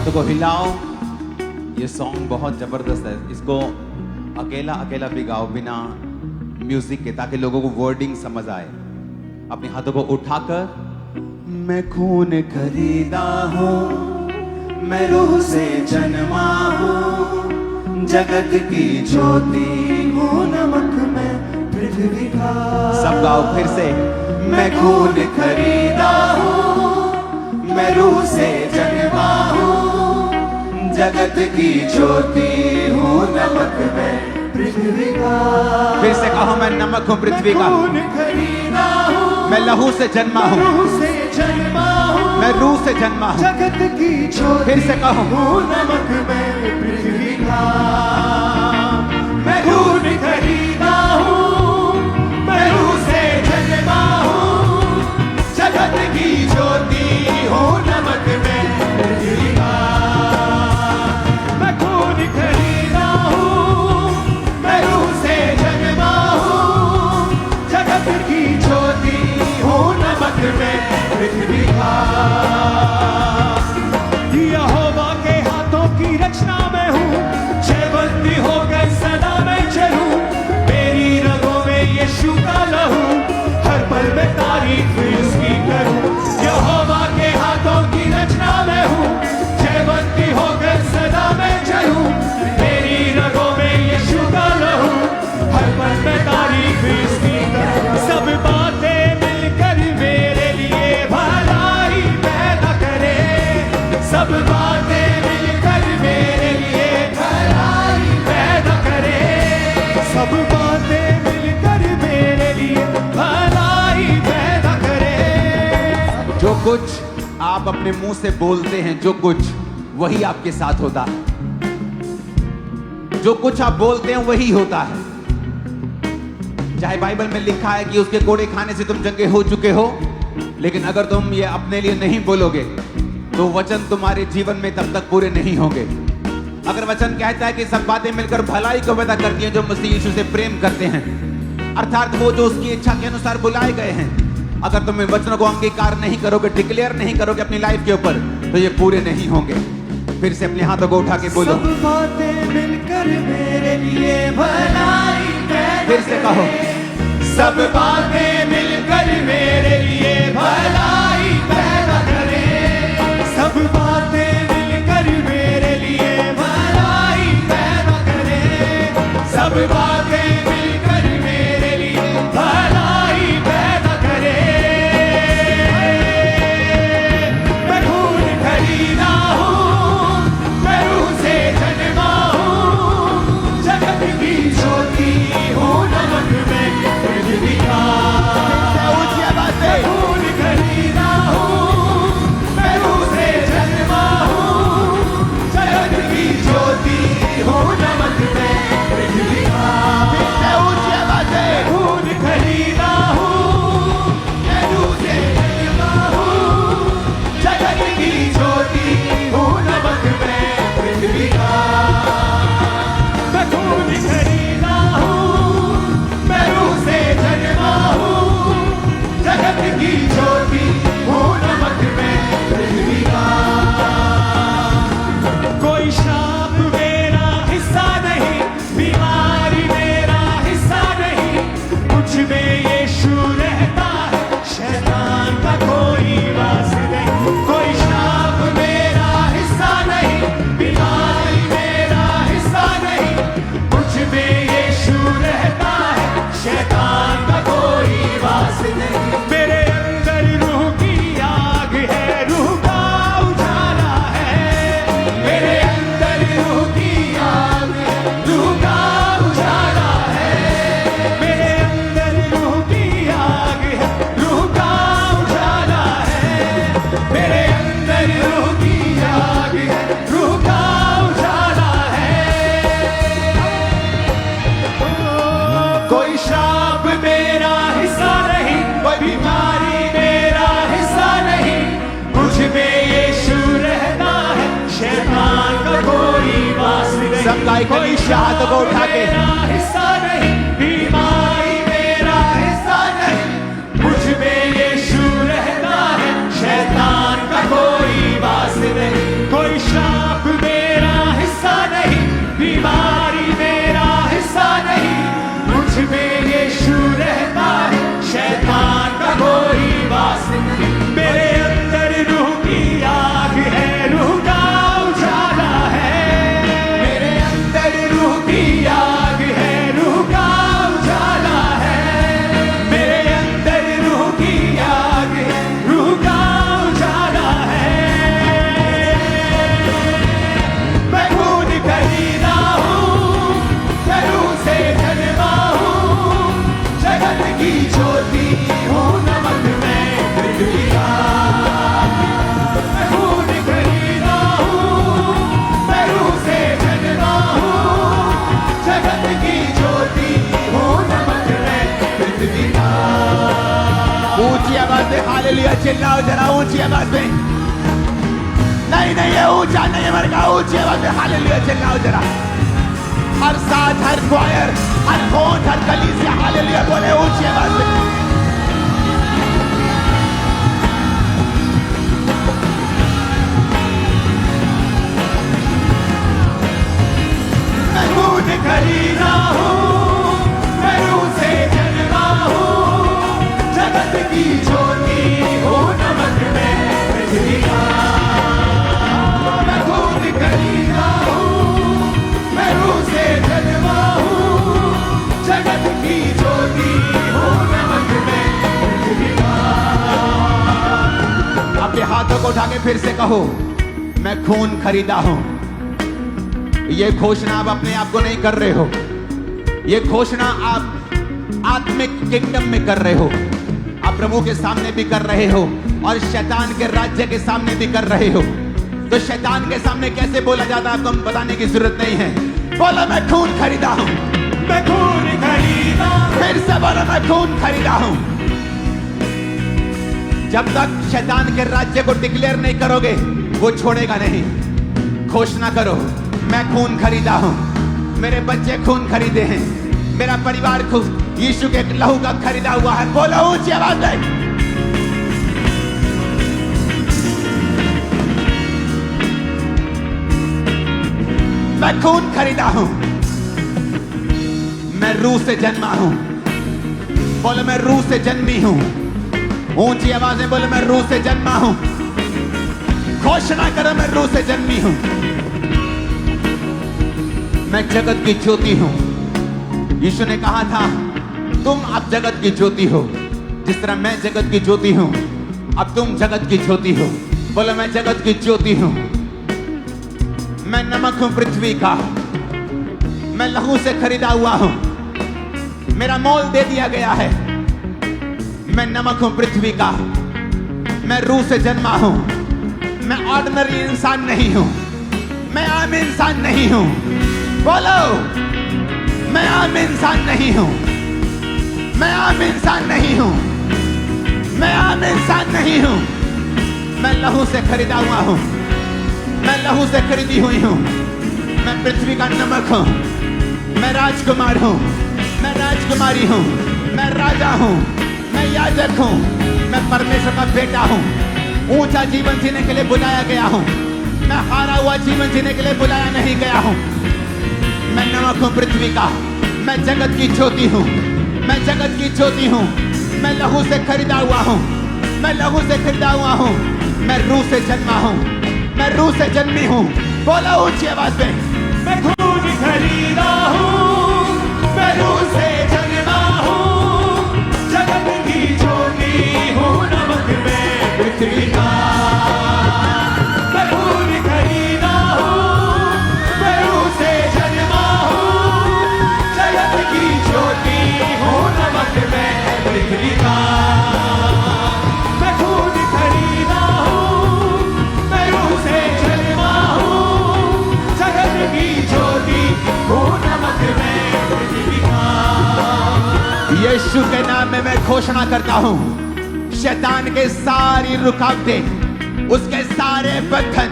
हाथों को हिलाओ। ये सॉन्ग बहुत जबरदस्त है, इसको अकेला अकेला भी गाओ बिना म्यूजिक के, ताकि लोगों को वर्डिंग समझ आए। अपने हाथों को उठाकर, मैं खून खरीदा हूँ, मैं रूह से जन्मा हूँ, जगत की ज्योति हूँ, नमक में पृथ्वी का। सब गाओ फिर से। मैं खून खरीदा हूँ, मैं रूह से जन्मा हूँ, जगत की ज्योति हूँ, नमक में पृथ्वी का। फिर से कहो, मैं नमक हूँ पृथ्वी का, मैं लहू से जन्मा हूँ, मैं रूह से जन्मा हूँ, जगत की ज्योति। फिर से कहो, नमक में पृथ्वी का। मैं खून खरीदा हूँ, मैं रूह से जन्मा हूँ, जगत की ज्योति हूँ, नमक में पृथ्वी का। मैं खून खरीदा हूँ, मैं रूह से जन्मा हूँ, जगत की ज्योति हूँ, नमक में पृथ्वी का। यहोवा के हाथों की रचना में हूँ, जयवंती होकर सदा मैं चलूं, मेरी रगों में यीशु का लहू, हर पल में तारीफ उसकी करूं। यहोवा के हाथों की रचना में हूँ, जयवंती होकर सदा मैं चलूं, मेरी रगों में यीशु का लहू, हर पल में तारीफ उसकी करूं। सब बातें मिलकर मेरे लिए भलाई पैदा करे, सब बातें मिलकर मेरे लिए भलाई पैदा करे, सब बातें मिलकर मेरे लिए भलाई पैदा करे। जो कुछ आप अपने मुंह से बोलते हैं, जो कुछ वही आपके साथ होता है, जो कुछ आप बोलते हैं वही होता है। चाहे बाइबल में लिखा है कि उसके कोड़े खाने से तुम चंगे हो चुके हो, लेकिन अगर तुम ये अपने लिए नहीं बोलोगे तो वचन तुम्हारे जीवन में तब तक पूरे नहीं होंगे। अगर वचन कहता है कि सब बातें मिलकर भलाई को पैदा करती हैं जो मसीह यीशु से प्रेम करते हैं, अर्थात वो जो उसकी इच्छा के अनुसार बुलाए गए हैं, अगर तुम इन वचनों को अंगीकार नहीं करोगे, डिक्लेयर नहीं करोगे अपनी लाइफ के ऊपर, तो ये पूरे नहीं होंगे। फिर से अपने हाथों को उठा के बोलो, सब बातें मिलकर मेरे लिए भलाई पैदा। फिर से कहो, सब बातें मिलकर मेरे लिए भलाई पैदा करें, सब बातें मिलकर मेरे लिए भलाई पैदा करें, सब बातें मिलकर मेरे लिए भलाई पैदा करें। मैं खून खरीदा हूँ, मैं रूह से जन्मा हूँ, जगत की ज्योति हूँ, नमक में पृथ्वी का। मैं खून खरीदा हूँ, मैं रूह से जन्मा हूँ, जगत की ज्योति हूँ, नमक में पृथ्वी का। खून खरीदा हूँ, मैं रूह से जन्मा हूँ, जगत की ज्योति हूँ, नमक में पृथ्वी का। मैं खून खरीदा हूँ, मैं रूह से जन्मा हूँ, जगत की ज्योति हूँ, नमक में पृथ्वी का। कोई श्राप मेरा हिस्सा नहीं, बीमारी मेरा हिस्सा नहीं, मुझ में यीशु रहता है, शैतान का कोई वास नहीं। कोई श्राप मेरा हिस्सा नहीं, बीमारी मेरा हिस्सा नहीं, मुझ में यीशु रहता है, शैतान का कोई वास नहीं। मेरे अंदर रूह की आग है, रूह का उजाला है, मेरे अंदर रूह की आग है, रूह का उजाला है, मेरे अंदर रूह की आग है, रूह का उजाला है, मेरे अंदर रूह की आग है, रूह का उजाला है। कोई श्राप मेरा हिस्सा नहीं, कोई बीमारी मेरा हिस्सा नहीं, मुझ में यीशु रहता है, शैतान का कोई वास नहीं। सब गाय कोई हाथ को उठा के, हिस्सा नहीं, बीमारी मेरा हिस्सा नहीं, मुझ में यीशु रहता है, शैतान का कोई वास नहीं। कोई कोई श्राप मेरा हिस्सा नहीं, बीमारी मेरा हिस्सा नहीं, मुझ में यीशु रहता है, शैतान का कोई वास नहीं। मेरे अंदर रूह की आग है, रूह का उजाला है, मेरे अंदर रूह की आग है, रूह का उजाला है, मेरे अंदर रूह की आग है, रूह का उजाला है। मैं खून खरीदा हूँ, मैं रूह से जन्मा हूँ, जगत की ज्योति हूँ, नमक में पृथ्वी का। मैं खून खरीदा हूँ, मैं रूह से जन्मा हूँ, जगत की ज्योति हूँ, नमक में पृथ्वी का। ऊंची आवाज में हालेलुया चिल्लाओ जरा, ऊंची आवाज में। नहीं नहीं, ये ऊंचा नहीं है मर का, ऊंची आवाज में हालेलुया चिल्लाओ जरा। हर साथ, हर क्वायर, हर फोन, हर कलीसिया हालेलुया बोले ऊंची आवाज में। मैं खून खरीदा हूँ, मैं रूह से जन्मा हूँ, जगत की ज्योति हूँ, नमक में पृथ्वी का। मैं खून खरीदा हूँ, मैं रूह से जन्मा हूँ, जगत की ज्योति हूँ, नमक में पृथ्वी का। अपने हाथों को उठा के फिर से कहो, मैं खून खरीदा हूं। ये घोषणा आप अपने आप को नहीं कर रहे हो, ये घोषणा आप आत्मिक किंगडम में कर रहे हो, आप प्रभु के सामने भी कर रहे हो और शैतान के राज्य के सामने भी कर रहे हो। तो शैतान के सामने कैसे बोला जाता है आपको बताने की जरूरत नहीं है। बोलो मैं खून खरीदा हूं, मैं खून खरीदा हूँ। फिर से बोलो मैं खून खरीदा हूं। जब तक शैतान के राज्य को डिक्लेयर नहीं करोगे वो छोड़ेगा नहीं। घोषणा करो, मैं खून खरीदा हूं, मेरे बच्चे खून खरीदे हैं, मेरा परिवार खून यीशु के लहू का खरीदा हुआ है। बोलो ऊंची आवाज में। मैं खून खरीदा हूं, मैं रूह से जन्मा हूं। बोलो मैं रूह से जन्मी हूं। ऊंची आवाज में बोलो मैं रूह से जन्मा हूं। घोषणा करो मैं रूह से जन्मी हूं। मैं जगत की ज्योति हूं। यीशु ने कहा था तुम अब जगत की ज्योति हो, जिस तरह मैं जगत की ज्योति हूं अब तुम जगत की ज्योति हो। बोलो मैं जगत की ज्योति हूं। मैं नमक हूं पृथ्वी का, मैं लहू से खरीदा हुआ हूं, मेरा मोल दे दिया गया है। मैं नमक हूं पृथ्वी का, मैं रूह से जन्मा हूं। मैं ऑर्डिनरी इंसान नहीं हूं, मैं आम इंसान नहीं हूं। बोलो मैं आम इंसान नहीं हूं, मैं आम इंसान नहीं हूं, मैं आम इंसान नहीं हूं। मैं लहू से खरीदा हुआ हूं, मैं लहू से खरीदी हुई हूं। मैं पृथ्वी का नमक हूं, मैं राजकुमार हूं, मैं राजकुमारी हूं, मैं राजा हूं, मैं याजक हूं, मैं परमेश्वर का बेटा हूं। ऊंचा जीवन जीने के लिए बुलाया गया हूं, मैं हारा हुआ जीवन जीने के लिए बुलाया नहीं गया हूं। मैं नमक हूं पृथ्वी का, मैं जगत की ज्योति हूं, मैं जगत की ज्योति हूं। मैं लहू से खरीदा हुआ हूं, मैं लहू से खरीदा हुआ हूं। मैं रूह से जन्मा हूं, मैं रूह से जन्मी हूं। बोलो ऊंची आवाज में। मैं खून खरीदा हूँ, मैं रूह से जन्मा हूँ, जगत की ज्योति हूँ, नमक में पृथ्वी का। मैं खून खरीदा हूँ, मैं रूह से जन्मा हूँ, जगत की ज्योति हूँ, नमक में पृथ्वी का। मैं खून खरीदा हूँ, मैं रूह से जन्मा हूँ, जगत की ज्योति हूँ, नमक में पृथ्वी का। यीशु के नाम में मैं घोषणा करता हूं, शैतान के सारी रुकावटें, उसके सारे बंधन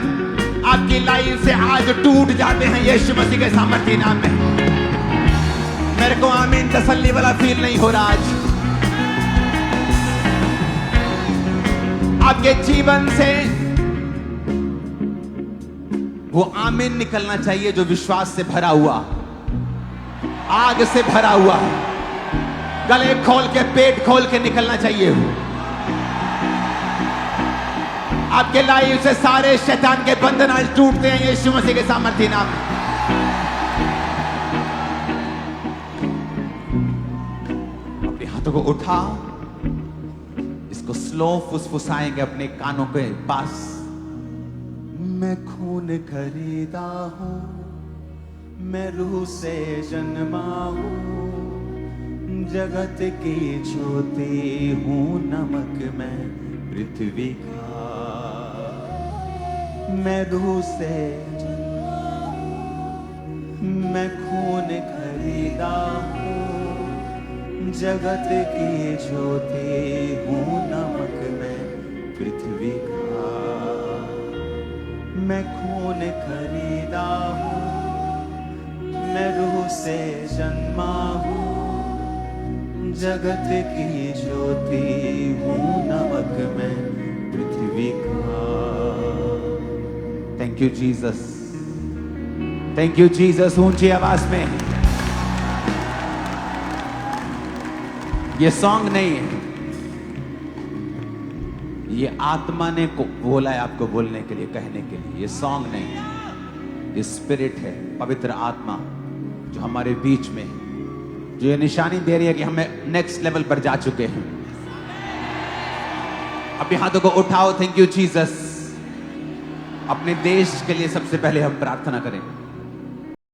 आपकी लाइफ से आज टूट जाते हैं यीशु मसीह के सामर्थ्य नाम में। मेरे को आमीन तसल्ली वाला फील नहीं हो रहा आज। आपके जीवन से वो आमीन निकलना चाहिए जो विश्वास से भरा हुआ, आग से भरा हुआ, गले खोल के पेट खोल के निकलना चाहिए। आपके लाइफ से सारे शैतान के बंधन आज टूटते हैं यीशु मसीह के सामर्थ्य नाम में। अपने हाथों को उठाओ, इसको स्लो फुसफुसाएंगे अपने कानों के पास। मैं खून खरीदा हूं, मैं रूह से जन्मा हूं, जगत की ज्योति हूं, नमक मैं पृथ्वी का। मैं रूह से मैं खून खरीदा हूं, जगत की ज्योति हूं, नमक मैं पृथ्वी का। मैं खून खरीदा हूं, मैं रूह से जन्मा हूं, जगत की ज्योति हूं, नमक मैं पृथ्वी का। Thank you Jesus, thank you Jesus. ऊंची आवाज में ये सॉन्ग नहीं है, ये आत्मा ने को बोला है आपको बोलने के लिए, कहने के लिए। ये सॉन्ग नहीं है, ये स्पिरिट है, पवित्र आत्मा जो हमारे बीच में, जो ये निशानी दे रही है कि हमें नेक्स्ट लेवल पर जा चुके हैं। अपने हाथों को उठाओ। Thank you Jesus. अपने देश के लिए सबसे पहले हम प्रार्थना करें।